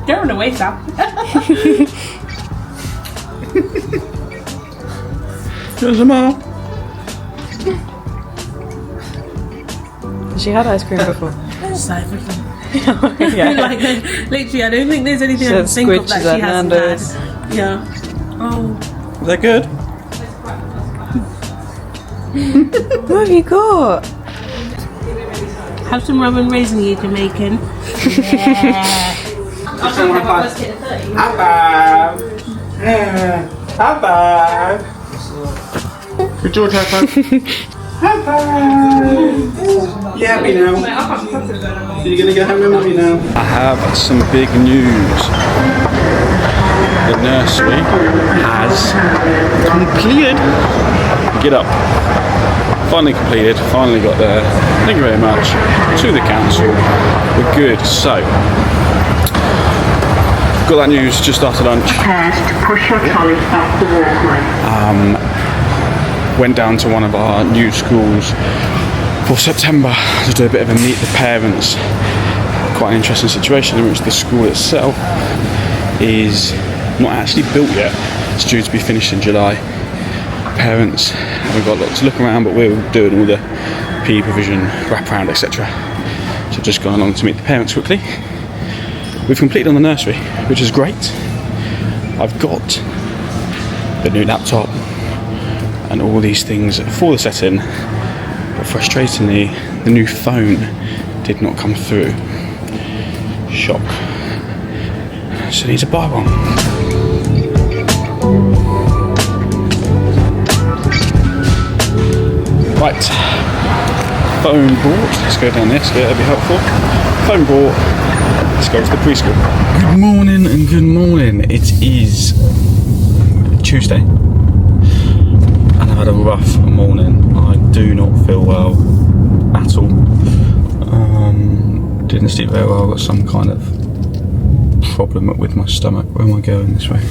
Don't run away, Sam. There's some more. Has she had ice cream before? Just everything. Yeah. Like, literally, I don't think there's anything I can think of that she hasn't had. Yeah. Oh. Is that good? What have you got? Have some rum and raisin, you Jamaican. Yeah. High five. High five. Good George, high five. High five. You happy now? You're gonna go home with mummy now? I have some big news. The nursery has completed. Get up. Finally completed, finally got there. Thank you very much to the council. We're good. So, got that news just after lunch. Prepare to push your trolley off the walkway. Went down to one of our new schools for September to do a bit of a meet the parents. Quite an interesting situation in which the school itself is not actually built yet. It's due to be finished in July. Parents haven't got a lot to look around, but we're doing all the PE provision, wraparound, etc. So just gone along to meet the parents quickly. We've completed on the nursery, which is great. I've got the new laptop and all these things for the setting, but frustratingly, the new phone did not come through. Shock. So I need to buy one. Right, phone bought. Let's go down this, that'll be helpful. Phone bought. Let's go to the preschool. Good morning and good morning. It is Tuesday, and I've had a rough morning. I do not feel well at all. Didn't sleep very well. I've got some kind of problem with my stomach. Where am I going this way?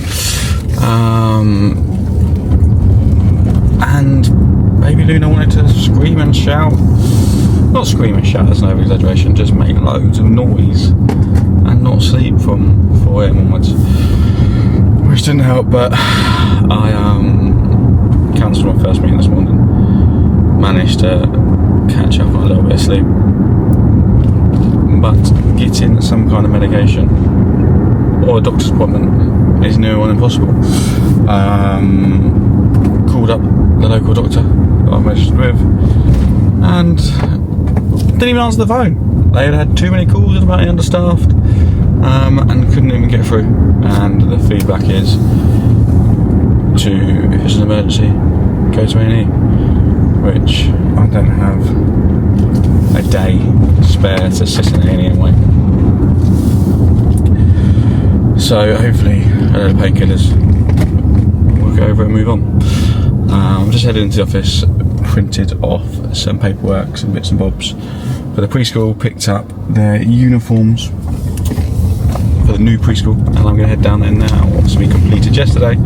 And baby Luna wanted to scream and shout. Not scream and shout, that's no exaggeration, just make loads of noise and not sleep from 4 AM onwards, which didn't help. But I cancelled my first meeting this morning, managed to catch up on a little bit of sleep, but getting some kind of medication or a doctor's appointment is near on impossible. Called up the local doctor that I'm registered with, and didn't even answer the phone. They had had too many calls, about understaffed, and couldn't even get through. And the feedback is to, if it's an emergency, go to A&E, which I don't have a day spare to sit in A&E and wait. So hopefully a load of painkillers will go over and move on. I'm just headed into the office, printed off some paperwork, some bits and bobs for the preschool, picked up their uniforms for the new preschool, and I'm going to head down there now. Obviously we completed yesterday.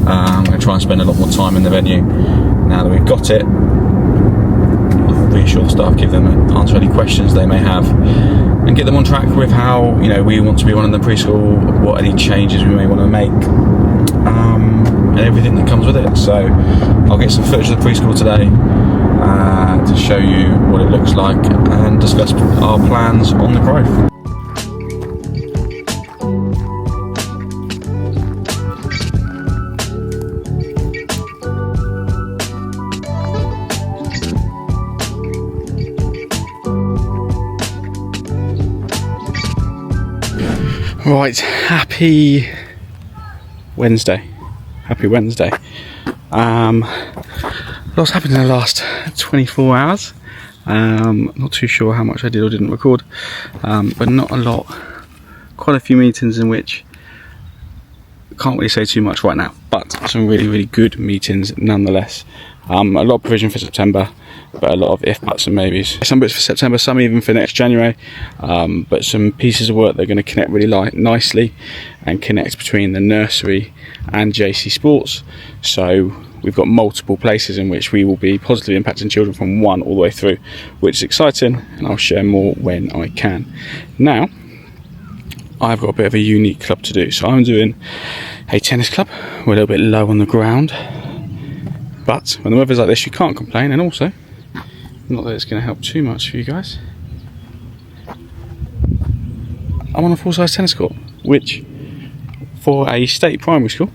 I'm going to try and spend a lot more time in the venue now that we've got it. I'll reassure the staff, give them, answer any questions they may have, and get them on track with how, you know, we want to be running the preschool, what any changes we may want to make, and everything that comes with it. So I'll get some footage of the preschool today to show you what it looks like and discuss our plans on the growth. Right, happy Wednesday. Happy Wednesday. Lots happened in the last 24 hours. Not too sure how much I did or didn't record, but not a lot. Quite a few meetings in which I can't really say too much right now, but some really, really good meetings nonetheless. A lot of provision for September, but a lot of if, buts and maybes. Some bits for September, some even for next January, but some pieces of work that are going to connect really nicely and connect between the nursery and JC Sports. So we've got multiple places in which we will be positively impacting children from 1 all the way through, which is exciting, and I'll share more when I can. Now, I've got a bit of a unique club to do. So I'm doing a tennis club. We're a little bit low on the ground, but when the weather's like this, you can't complain. And also, not that it's going to help too much for you guys, I'm on a full-size tennis court, which for a state primary school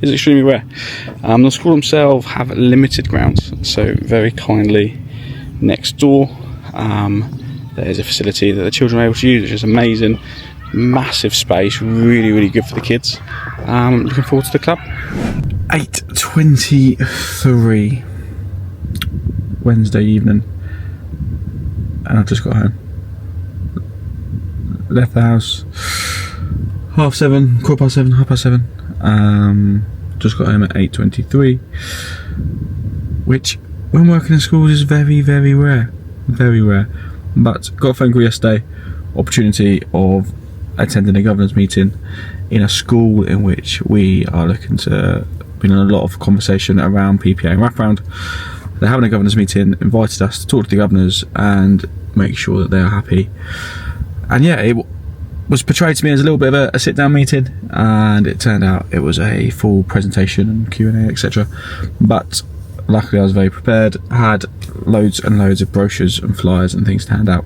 is extremely rare. The school themselves have limited grounds, so very kindly next door there's a facility that the children are able to use, which is amazing. Massive space, really good for the kids. Looking forward to the club. 8:23 Wednesday evening, and I've just got home. Left the house 7:30, 7:15, 7:30. Just got home at 8:23, which when working in schools is very rare. But got a phone call yesterday, opportunity of attending a governors meeting in a school in which we are looking to been in a lot of conversation around PPA and wraparound. They're having a governors meeting, invited us to talk to the governors and make sure that they are happy. And yeah, it was portrayed to me as a little bit of a sit-down meeting, and it turned out it was a full presentation and Q&A, etc. But luckily I was very prepared. I had loads and loads of brochures and flyers and things to hand out.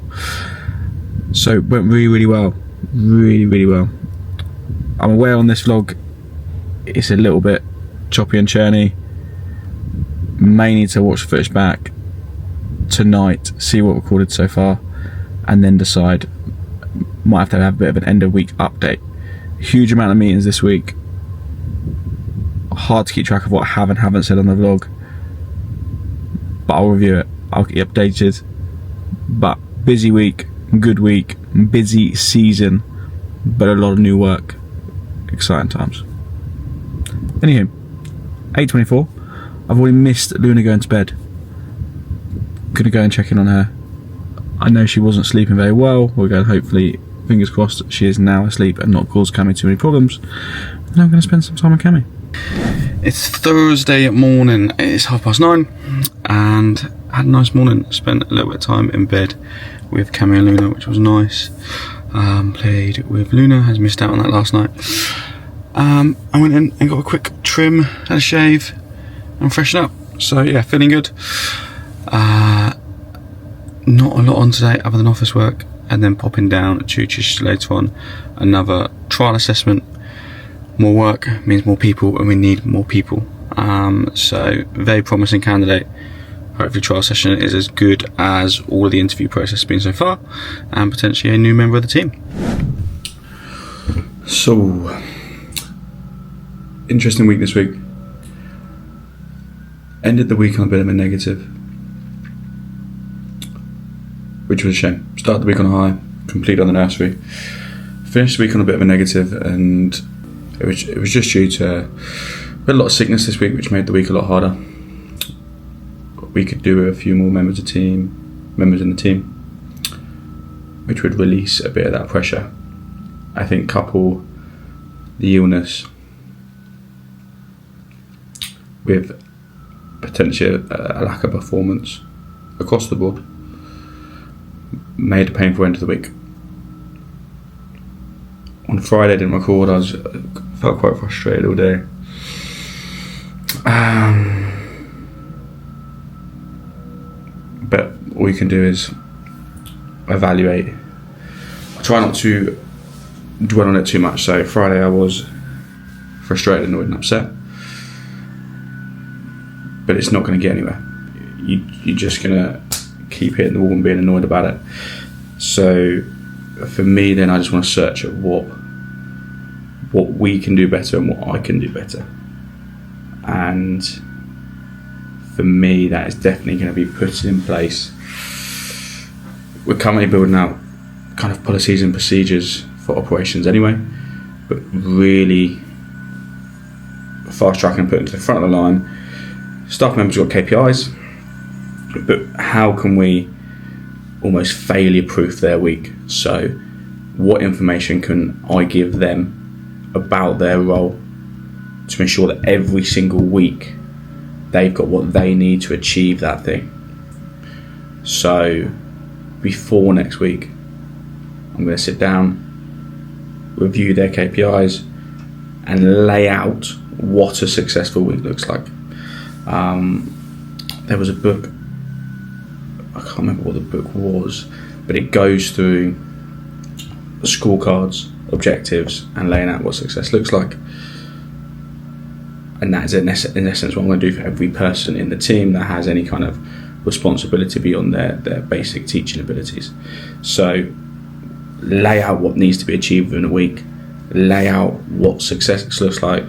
So it went really well. Really well. I'm aware on this vlog it's a little bit choppy and churny. May need to watch the footage back tonight, see what recorded so far, and then decide. Might have to have a bit of an end of week update. Huge amount of meetings this week. Hard to keep track of what I have and haven't said on the vlog, but I'll review it. I'll get you updated. But busy week, good week, busy season, but a lot of new work. Exciting times. Anywho, 8:24. I've already missed Luna going to bed. Gonna go and check in on her. I know she wasn't sleeping very well. We're going, hopefully, fingers crossed, she is now asleep and not caused Cammy too many problems. And I'm going to spend some time with Cammy. It's Thursday morning. It's 9:30, and I had a nice morning. Spent a little bit of time in bed with Cammy and Luna, which was nice. Played with Luna, has missed out on that last night. I went in and got a quick trim and a shave and freshen up. So yeah, feeling good. Not a lot on today other than office work, and then popping down at Chooch's later on. Another trial assessment. More work means more people, and we need more people. So very promising candidate. Hopefully trial session is as good as all of the interview process has been so far, and potentially a new member of the team. So, interesting week this week. Ended the week on a bit of a negative, which was a shame. Started the week on a high, complete on the nursery. Finished the week on a bit of a negative, and it was just due to we had a lot of sickness this week, which made the week a lot harder. We could do with a few more members in the team, which would release a bit of that pressure. I think couple the illness with potentially a lack of performance across the board made a painful end of the week. On Friday I didn't record. I felt quite frustrated all day. But all you can do is evaluate. I try not to dwell on it too much. So Friday I was frustrated, annoyed and upset, but it's not going to get anywhere. You're just going to keep hitting the wall and being annoyed about it. So for me then I just want to search at what we can do better and what I can do better. And for me that is definitely going to be put in place. We're currently building out kind of policies and procedures for operations anyway, but really fast track and put into the front of the line. Staff members got KPIs, but how can we almost failure proof their week? So what information can I give them about their role to ensure that every single week they've got what they need to achieve that thing. So before next week, I'm going to sit down, review their KPIs, and lay out what a successful week looks like. There was a book, I can't remember what the book was, but it goes through scorecards, objectives, and laying out what success looks like. And that is in essence what I'm going to do for every person in the team that has any kind of responsibility beyond their basic teaching abilities. So lay out what needs to be achieved within a week, lay out what success looks like,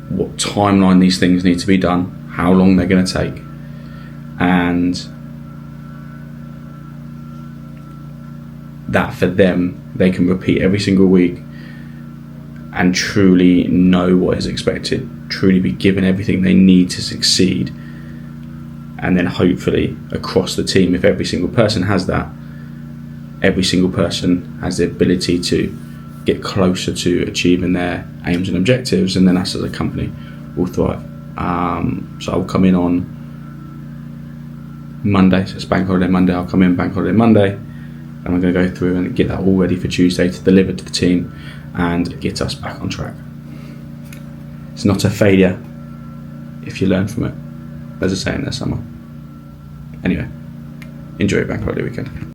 what timeline these things need to be done, how long they're going to take, and that for them they can repeat every single week and truly know what is expected, truly be given everything they need to succeed. And then hopefully across the team, if every single person has that, every single person has the ability to get closer to achieving their aims and objectives, and then us as a company will thrive. So I'll come in on Monday, so it's Bank Holiday Monday. I'll come in Bank Holiday Monday, and I'm going to go through and get that all ready for Tuesday to deliver to the team and get us back on track. It's not a failure if you learn from it. There's a saying there somewhere. Anyway, enjoy your Bank Holiday weekend.